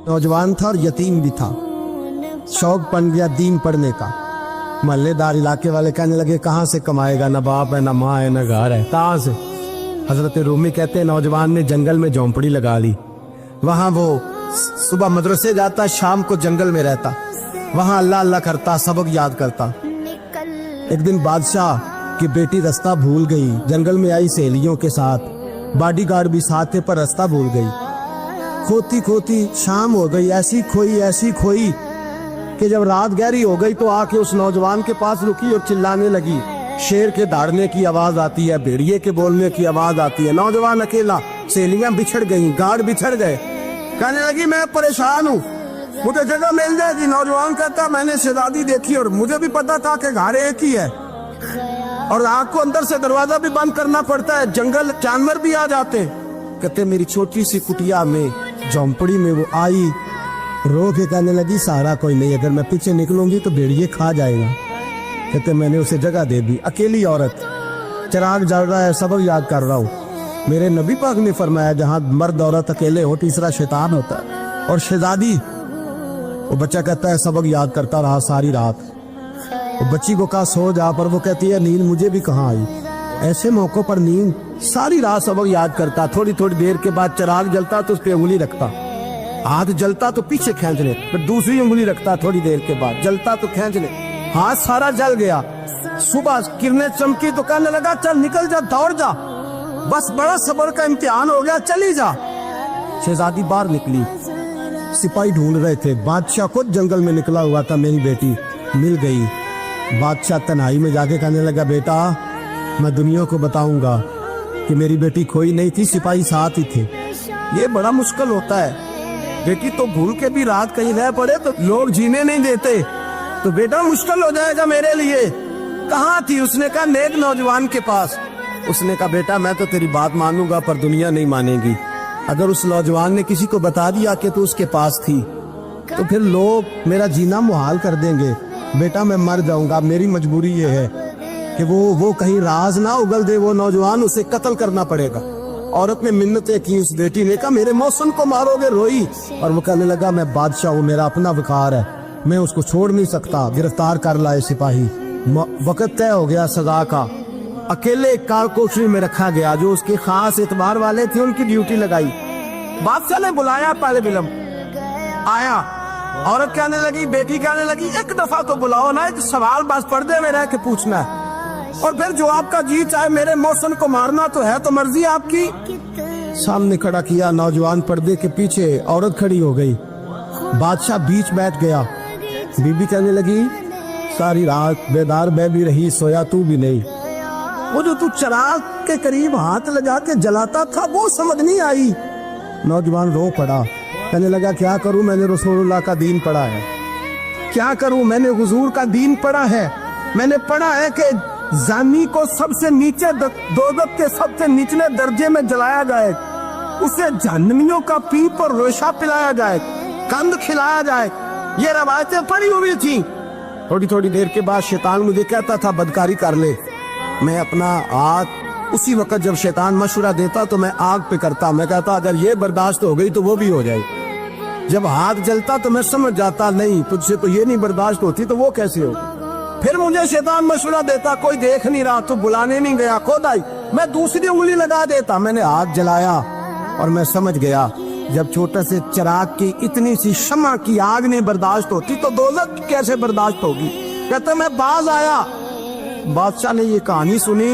नौजवान था और यतीम भी था। शौक बन गया दीन पढ़ने का। मोहल्लेदार इलाके वाले कहने लगे कहाँ से कमाएगा, ना बाप है ना माँ है ना घर है, कहाँ से। हजरत रूमी कहते हैं नौजवान ने जंगल में झोंपड़ी लगा ली। वहां वो सुबह मदरसे जाता, शाम को जंगल में रहता, वहां अल्लाह अल्लाह करता, सबक याद करता। एक दिन बादशाह की बेटी रास्ता भूल गई, जंगल में आई सहेलियों के साथ, बॉडीगार्ड भी साथ थे पर रास्ता भूल गई। खोती खोती शाम हो गई, ऐसी खोई कि जब रात गहरी हो गई तो आके उस नौजवान के पास रुकी और चिल्लाने लगी। शेर के दहाड़ने की आवाज आती है, भेड़िए के बोलने की आवाज आती है। नौजवान अकेला, सहेलियां बिछड़ गई, गार्ड बिछड़ गए। कहने लगी मैं परेशान हूँ, मुझे जगह मिल जाएगी। नौजवान कहता मैंने शहजादी देखी और मुझे भी पता था कि घर एक ही है और आग को अंदर से दरवाजा भी बंद करना पड़ता है, जंगल जानवर भी आ जाते। कहते मेरी छोटी सी कुटिया में झोंपड़ी में वो आई, रो के कहने लगी सहारा कोई नहीं, अगर मैं पीछे निकलूंगी तो भेड़िए खा जाएगा। कहते मैंने उसे जगह दे दी। अकेली औरत, चिराग जल रहा है, सबक याद कर रहा हूँ। मेरे नबी पाक ने फरमाया जहाँ मर्द औरत अकेले हो तीसरा शैतान होता है। और शहजादी, वो बच्चा कहता है सबक याद करता रहा सारी रात। वो बच्ची को कहा सो जा, पर वो कहती है नींद मुझे भी कहाँ आई। ऐसे मौकों पर नींद, सारी रात सबक याद करता। थोड़ी थोड़ी देर के बाद चिराग जलता तो उस पर उंगली रखता, हाथ जलता तो पीछे खींच ले, फिर दूसरी उंगली रखता। थोड़ी देर के बाद जलता तो खींच ले, हाथ सारा जल गया। सुबह किरणें चमकी तो कहने लगा चल निकल जा, दौड़ जा, बस बड़ा सब्र का इम्तिहान हो गया, चली जा। शहजादी बाहर निकली, सिपाही ढूंढ रहे थे। बादशाह खुद जंगल में निकला हुआ था, मेरी बेटी मिल गई। बादशाह तन्हाई में जाके कहने लगा बेटा मैं दुनिया को बताऊंगा कि मेरी बेटी खोई नहीं थी, सिपाही साथ ही थे। ये बड़ा मुश्किल होता है, बेटी तो भूल के भी रात कहीं रह पड़े तो लोग जीने नहीं देते, तो बेटा मुश्किल हो जाएगा मेरे लिए। कहाँ थी? उसने कहा नेक नौजवान के पास। उसने कहा बेटा मैं तो तेरी बात मानूंगा पर दुनिया नहीं मानेगी। अगर उस नौजवान ने किसी को बता दिया कि तू उसके पास थी तो फिर लोग मेरा जीना मुहाल कर देंगे। बेटा मैं मर जाऊंगा, मेरी मजबूरी ये है कि वो कहीं राज ना उगल दे वो नौजवान, उसे कत्ल करना पड़ेगा। औरत ने मिन्नतें की, उस बेटी ने कहा मेरे मौसम को मारोगे, रोई। और वो कहने लगा मैं बादशाह हूँ, मेरा अपना वकार है, मैं उसको छोड़ नहीं सकता। गिरफ्तार कर लाए सिपाही। वक्त तय हो गया सजा का। अकेले कारकोठरी में रखा गया, जो उसके खास एतबार वाले थे उनकी ड्यूटी लगाई। बादशाह ने बुलाया, पहले बिलम आया। औरत कहने लगी, बेटी कहने लगी एक दफा तो बुलाओ ना, एक सवाल बस पर्दे में रह के पूछना है और फिर जो आपका जी चाहे, मेरे मौसम को मारना तो है तो मर्जी आपकी। सामने खड़ा किया नौजवान, पर्दे के पीछे औरत खड़ी हो गई। बादशाह बीच बैठ गया। बीबी कहने लगी सारी रात बेदार मैं भी रही, सोया तू भी नहीं। वो जो तू चिराग के करीब हाथ लगा के जलाता था वो समझ नहीं आई। नौजवान रो पड़ा, कहने लगा क्या करूं, मैंने रसूलुल्लाह का दीन पढ़ा है, क्या करूं, मैंने हुजूर का दीन पढ़ा है। मैंने पढ़ा है कि जानी को सबसे नीचे दोज़ख के सबसे निचले दर्जे में जलाया जाए, उसे जहन्नमियों का पीप और रेशा पिलाया जाए, कंद खिलाया जाए। ये रवायतें पड़ी हुई थी। थोड़ी थोड़ी देर के बाद शैतान मुझे कहता था बदकारी कर ले। मैं अपना हाथ उसी वक्त जब शैतान मशवरा देता तो मैं आग पे करता। मैं कहता अगर ये बर्दाश्त हो गई तो वो भी हो जाए। जब हाथ जलता तो मैं समझ जाता नहीं तुझसे तो ये नहीं बर्दाश्त होती तो वो कैसे होगी। फिर मुझे शैतान मशवरा देता कोई देख नहीं रहा तो बुलाने नहीं गया, खुद आई, मैं दूसरी उंगली लगा देता। मैंने हाथ जलाया और मैं समझ गया जब छोटे से चिराग की इतनी सी शमा की आग नहीं बर्दाश्त होती तो दोज़ख कैसे बर्दाश्त होगी। कहते मैं बाज आया। बादशाह ने ये कहानी सुनी,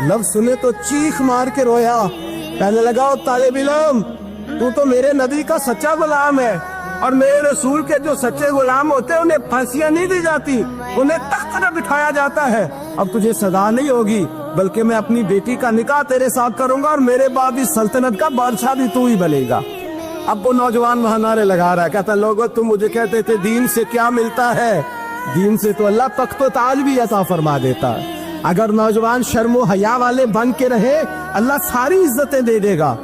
लफ्ज सुने तो चीख मार के रोया। कहने लगा तालिब इल्म तू तो मेरे नबी का सच्चा गुलाम है और मेरे रसूल के जो सच्चे गुलाम होते हैं उन्हें फांसियां नहीं दी जाती, उन्हें तख्त पर बिठाया जाता है। अब तुझे सजा नहीं होगी बल्कि मैं अपनी बेटी का निकाह तेरे साथ करूंगा और मेरे बाद इस सल्तनत का बादशाह भी तू ही बनेगा। अब वो नौजवान वहां नारे लगा रहा है, कहता लोगों तुम मुझे कहते थे दीन से क्या मिलता है, दीन से तो अल्लाह तख्त व ताज भी अता फरमा देता है। अगर नौजवान शर्मो हया वाले बन के रहे अल्लाह सारी इज्जतें दे देगा।